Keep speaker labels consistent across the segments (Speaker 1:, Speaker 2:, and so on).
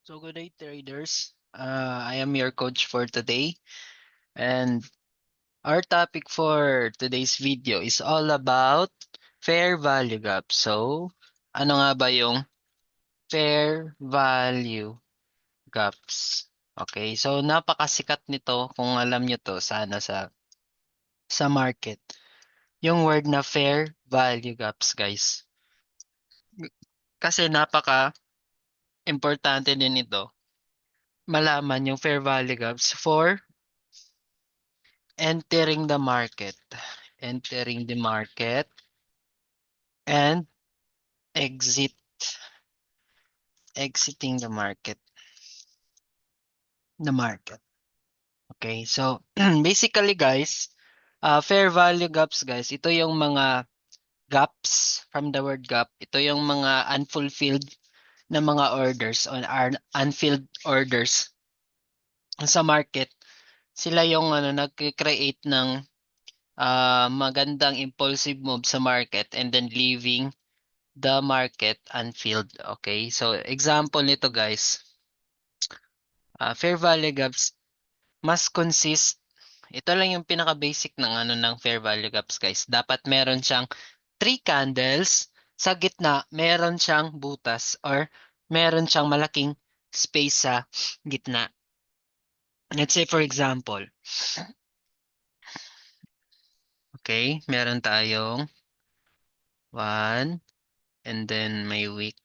Speaker 1: So good day, traders. I am your coach for today, and our topic for today's video is all about fair value gap. So, ano nga ba yung fair value gaps? Okay, so napakasikat nito kung alam nyo to sa market. Yung word na fair value gaps, guys. Kasi importante din ito malaman yung fair value gaps for entering the market. Entering the market and exit exiting the market. Okay, so basically guys, fair value gaps guys, ito yung mga gaps from the word gap. Ito yung mga unfulfilled na mga orders on unfilled orders sa market. Sila yung nagke-create ng magandang impulsive move sa market and then leaving the market unfilled. Okay? So, example nito guys, fair value gaps must consist, ito lang yung pinaka-basic ng ng fair value gaps guys. Dapat meron siyang 3 candles, sa gitna meron siyang butas or meron siyang malaking space sa gitna. Let's say for example, okay, meron tayong 1 and then may wick.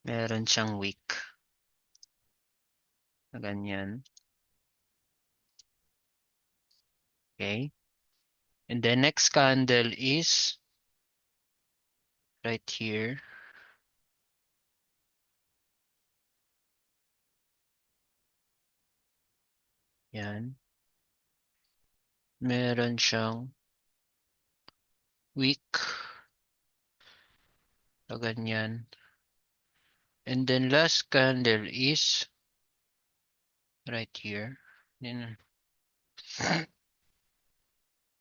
Speaker 1: Meron siyang wick. Na ganyan. Okay. And the next candle is right here. Yan. Meron siyang wick. Na ganyan. And then last candle is right here. Then,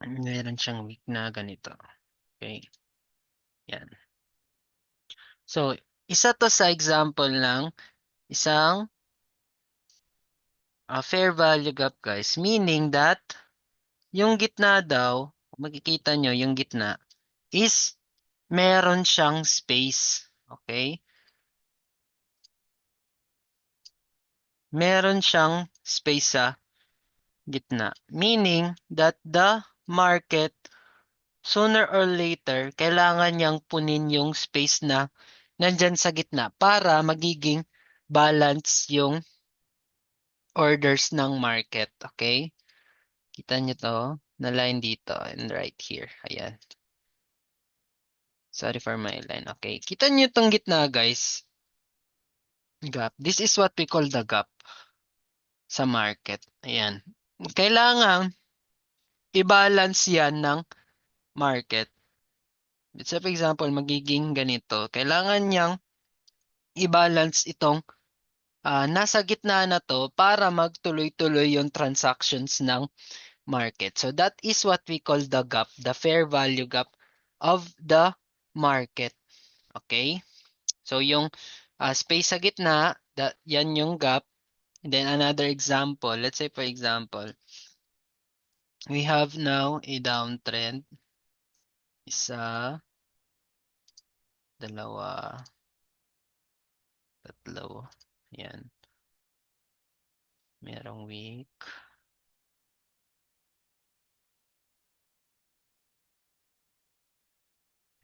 Speaker 1: meron siyang wick na ganito. Okay. Yan. So, isa to sa example ng isang fair value gap guys. Meaning that yung gitna daw, makikita nyo yung gitna is meron siyang space. Okay? Meron siyang space sa gitna. Meaning that the market sooner or later kailangan niyang punin yung space na nandyan sa gitna para magiging balance yung orders ng market. Okay? Kita niyo to na line dito and right here. Ayan. Sorry for my line. Okay. Kita niyo tong gitna guys. Gap. This is what we call the gap sa market. Ayan. Kailangan i-balance yan ng market. Let's say for example, magiging ganito. Kailangan niyang i-balance itong nasa gitna na to para magtuloy-tuloy yung transactions ng market. So that is what we call the gap, the fair value gap of the market. Okay? So yung space sa gitna, yan yung gap. And then another example, let's say for example, we have now a downtrend. Isa, dalawa, tatlo. Yan. Merong week.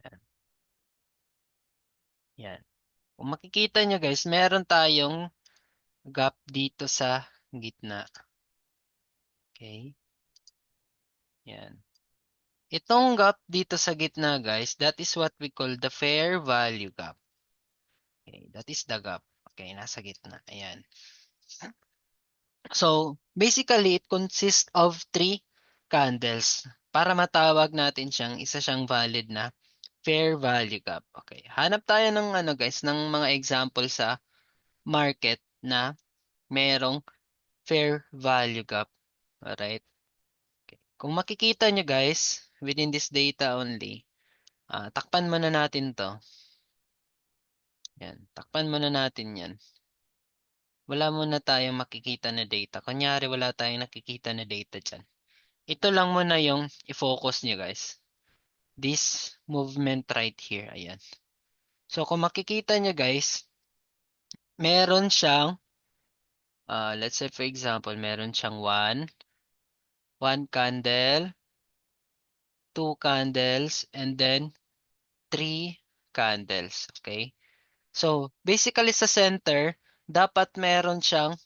Speaker 1: Yan. Yan. Kung makikita nyo guys, meron tayong gap dito sa gitna. Okay. Yan. Itong gap dito sa gitna guys, that is what we call the fair value gap. Okay. That is the gap. Okay. Nasa gitna. Ayan. So, basically, it consists of 3 candles. Para matawag natin isa siyang valid na fair value gap. Okay. Hanap tayo ng guys, ng mga example sa market na merong fair value gap. Alright? Okay. Kung makikita nyo guys, within this data only, takpan muna natin to. Yan. Takpan muna natin yan. wala muna tayong makikita na data. Kunyari, wala tayong nakikita na data dyan. Ito lang muna yung i-focus nyo, guys. This movement right here. Ayan. So, kung makikita nyo, guys, meron siyang, let's say for example, meron siyang one candle, two candles, and then three candles. Okay? So, basically sa center, dapat meron siyang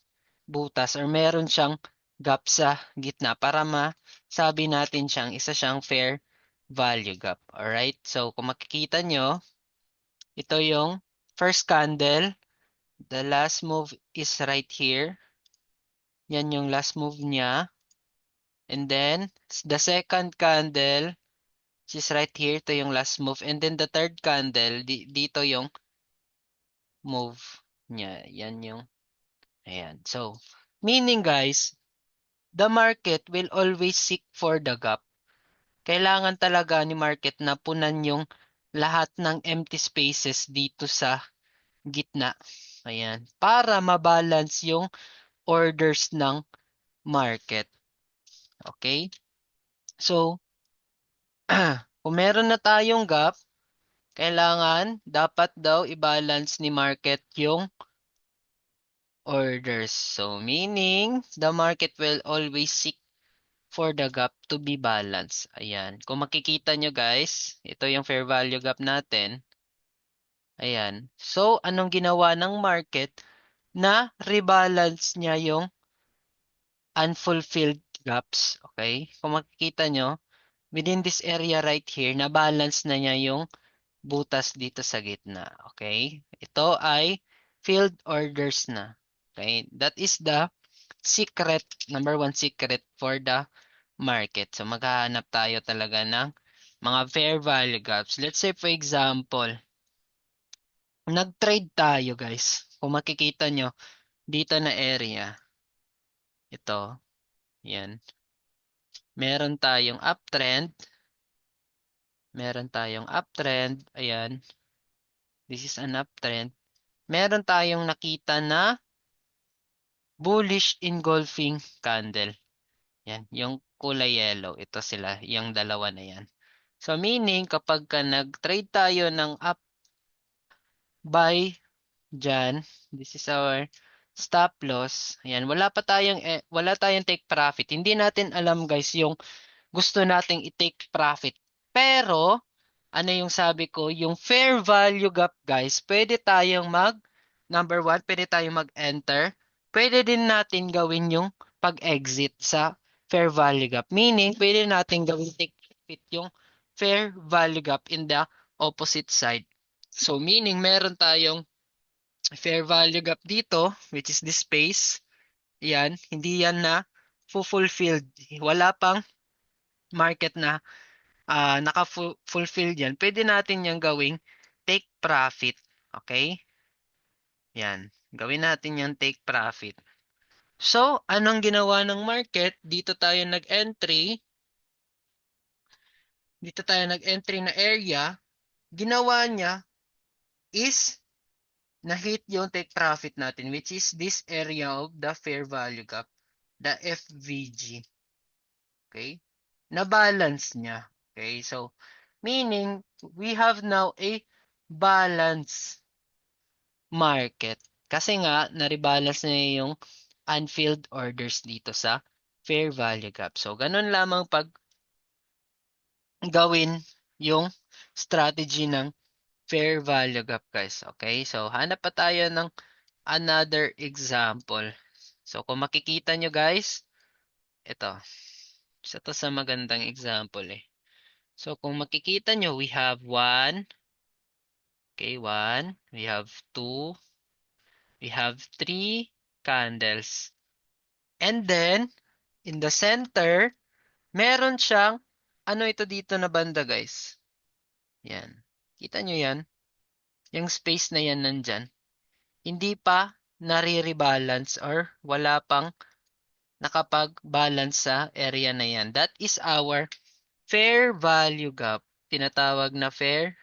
Speaker 1: butas or meron siyang gap sa gitna para masabi natin isa siyang fair value gap. Alright? So, kung makikita nyo, ito yung first candle. The last move is right here. Yan yung last move niya. And then, the second candle, which is right here, ito yung last move. And then the third candle, dito yung move niya. Yan yung, ayan. So, meaning guys, the market will always seek for the gap. Kailangan talaga ni market na punan yung lahat ng empty spaces dito sa gitna. Ayan. Para mabalance yung orders ng market. Okay? So, kung meron na tayong gap, kailangan, dapat daw i-balance ni market yung orders. So, meaning, the market will always seek for the gap to be balanced. Ayan. Kung makikita nyo guys, ito yung fair value gap natin. Ayan. So, anong ginawa ng market? Na rebalance niya yung unfulfilled gaps. Okay? Kung makikita nyo, within this area right here, na-balance na niya yung butas dito sa gitna. Okay? Ito ay filled orders na. Okay? That is the secret, number one secret for the market. So, maghahanap tayo talaga ng mga fair value gaps. Let's say, for example, nag-trade tayo, guys. Kung makikita nyo, dito na area. Ito. Yan. Meron tayong uptrend. Meron tayong uptrend. Ayan. This is an uptrend. Meron tayong nakita na bullish engulfing candle. Yan. Yung kulay yellow. Ito sila. Yung dalawa na yan. So, meaning, kapag ka nag-trade tayo ng up buy dyan, this is our stop loss. Ayan, wala tayong take profit. Hindi natin alam guys yung gusto nating i-take profit. Pero, ano yung sabi ko, yung fair value gap guys, pwede tayong number one, pwede tayong mag-enter. Pwede din natin gawin yung pag-exit sa fair value gap. Meaning, pwede natin gawin take profit yung fair value gap in the opposite side. So, meaning, meron tayong fair value gap dito, which is this space. Yan, hindi yan na fulfilled. Wala pang market na naka-fulfill yan. Pwede natin yung gawing take profit. Okay? Yan. Gawin natin yung take profit. So, anong ginawa ng market? Dito tayo nag-entry. Dito tayo nag-entry na area. Ginawa niya is na-hit yung take profit natin, which is this area of the fair value gap, the FVG. Okay? Na-balance niya. Okay? So, meaning, we have now a balance market. Kasi nga, na-rebalance na yung unfilled orders dito sa fair value gap. So, ganun lamang pag gawin yung strategy ng fair value gap, guys. Okay? So, hanap pa tayo ng another example. So, kung makikita nyo, guys, ito. Isa to sa magandang example eh. So, kung makikita nyo, we have 1, okay, 1, we have 2, we have 3 candles. And then, in the center, meron siyang, ano ito dito na banda, guys? Yan. Kita nyo yan? Yung space na yan nandyan. Hindi pa nare-rebalance or wala pang nakapag-balance sa area na yan. That is our fair value gap. Tinatawag na fair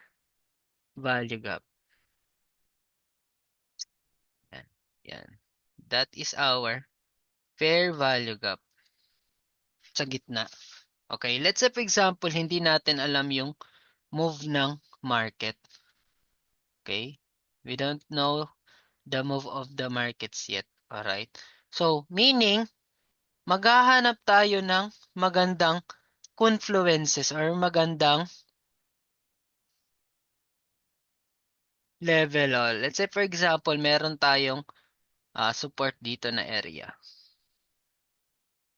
Speaker 1: value gap. Yan. Yan. That is our fair value gap sa gitna. Okay, let's say for example, hindi natin alam yung move ng market. Okay? We don't know the move of the markets yet. Alright? So, meaning, maghahanap tayo ng magandang confluences or magandang level. Let's say for example, meron tayong support dito na area.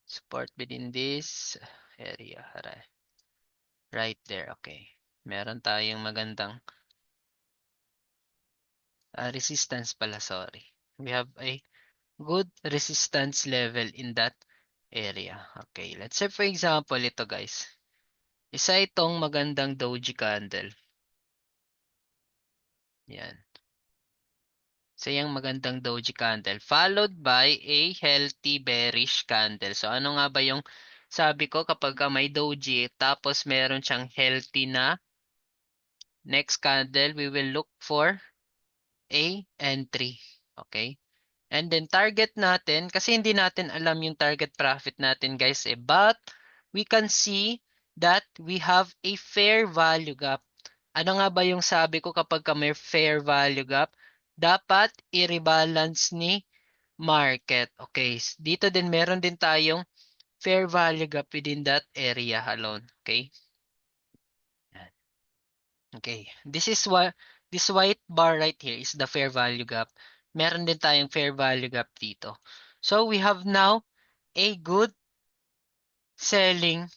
Speaker 1: Support within this area. Right there. Okay. Meron tayong magandang resistance pala, sorry. We have a good resistance level in that area. Okay, let's say for example, ito guys. Isa itong magandang doji candle. Yan. Isa yung magandang doji candle. Followed by a healthy bearish candle. So ano nga ba yung sabi ko kapag may doji tapos meron siyang healthy na next candle, we will look for a entry. Okay? And then target natin, kasi hindi natin alam yung target profit natin guys but we can see that we have a fair value gap. Ano nga ba yung sabi ko kapag may fair value gap? Dapat i-rebalance ni market. Okay, dito din meron din tayong fair value gap within that area alone. Okay? Okay, this white bar right here is the fair value gap. Meron din tayong fair value gap dito. So we have now a good selling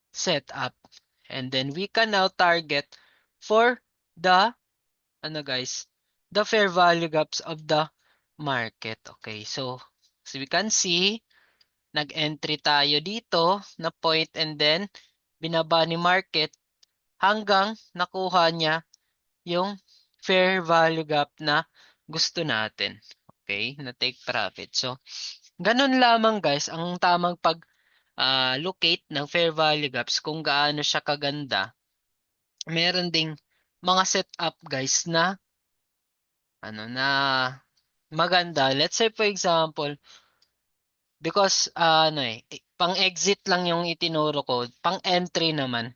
Speaker 1: setup. And then we can now target for the guys, the fair value gaps of the market. Okay, so as we can see, nag-entry tayo dito na point and then binaba ni market hanggang nakuha niya yung fair value gap na gusto natin. Okay, na take profit. So, ganun lamang guys ang tamang locate ng fair value gaps kung gaano siya kaganda. Meron ding mga setup guys na na maganda. Let's say for example, because pang exit lang yung itinuro ko, pang entry naman.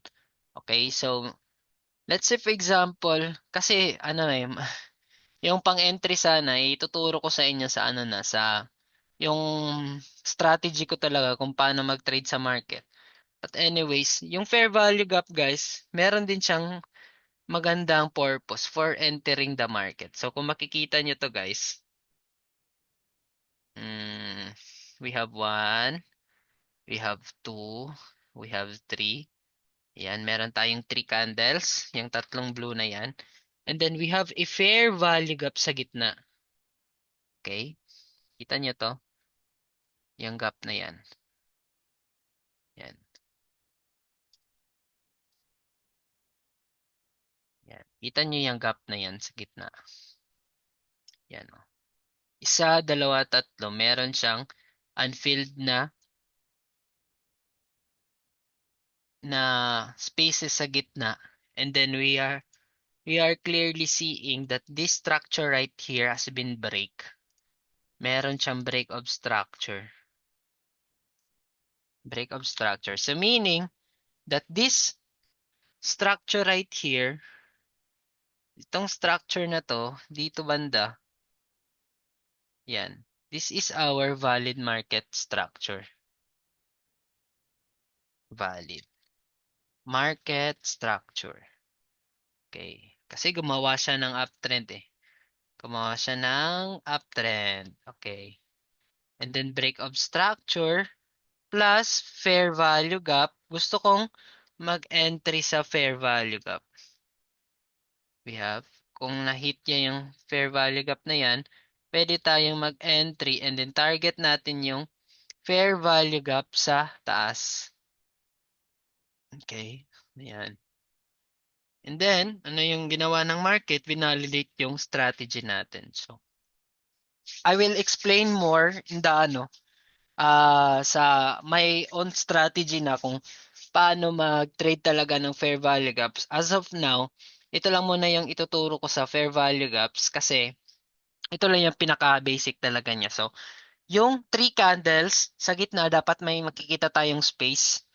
Speaker 1: Okay, so let's say for example, kasi yung pang-entry sana ituturo ko sa inyo sa sa yung strategy ko talaga kung paano mag-trade sa market. But anyways, yung fair value gap guys, meron din siyang magandang purpose for entering the market. So kung makikita nyo to guys, we have 1, we have 2, we have 3. Yan, meron tayong 3 candles, yung tatlong blue na yan. And then we have a fair value gap sa gitna. Okay? Kita nyo to? Yung gap na yan. Yan. Yan. Kita nyo yung gap na yan sa gitna. Yan o. Isa, dalawa, tatlo. Meron siyang unfilled na spaces sa gitna. And then we are clearly seeing that this structure right here has been break. Meron siyang break of structure. Break of structure. So meaning that this structure right here, itong structure na to, dito banda, yan. This is our valid market structure. Valid. Market structure. Okay. Kasi gumawa siya ng uptrend eh. Gumawa siya ng uptrend. Okay. And then break of structure plus fair value gap. Gusto kong mag-entry sa fair value gap. We have, kung na-hit niya yung fair value gap na yan, pwede tayong mag-entry and then target natin yung fair value gap sa taas. Okay. Ayan. And then, ano yung ginawa ng market? Vinalidate yung strategy natin. So, I will explain more in the sa my own strategy na kung paano mag-trade talaga ng fair value gaps. As of now, ito lang muna yung ituturo ko sa fair value gaps kasi Ito lang yung pinaka-basic talaga niya. So, yung three candles, sa gitna dapat may makikita tayong space.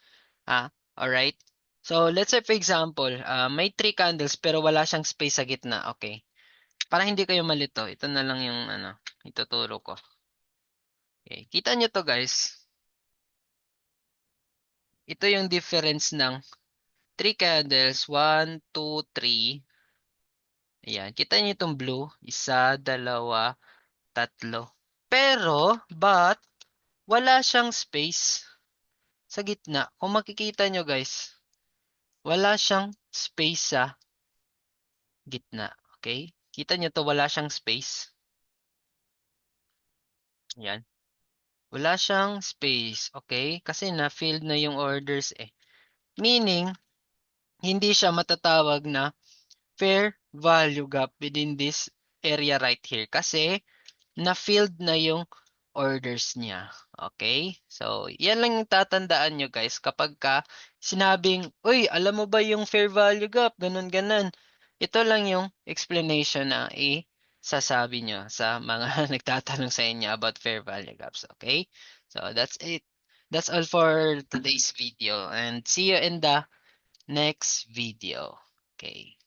Speaker 1: Alright? So, let's say for example, may three candles pero wala siyang space sa gitna. Okay. Para hindi kayo malito, ito na lang yung ituturo ko. Okay. Kita nyo to guys. Ito yung difference ng three candles. One, two, three. Ayan. Kita nyo itong blue. Isa, dalawa, tatlo. But, wala siyang space sa gitna. Kung makikita nyo guys, wala siyang space sa gitna. Okay? Kita nyo to, wala siyang space. Ayan. Wala siyang space. Okay? Kasi na-filled na yung orders eh. Meaning, hindi siya matatawag na fair value gap within this area right here. Kasi, na-filled na yung orders niya. Okay? So, yan lang yung tatandaan nyo guys kapag sinabing, uy, alam mo ba yung fair value gap? Ganun, ganun. Ito lang yung explanation na sasabi nyo sa mga nagtatanong sa inyo about fair value gaps. Okay? So, that's it. That's all for today's video and see you in the next video. Okay.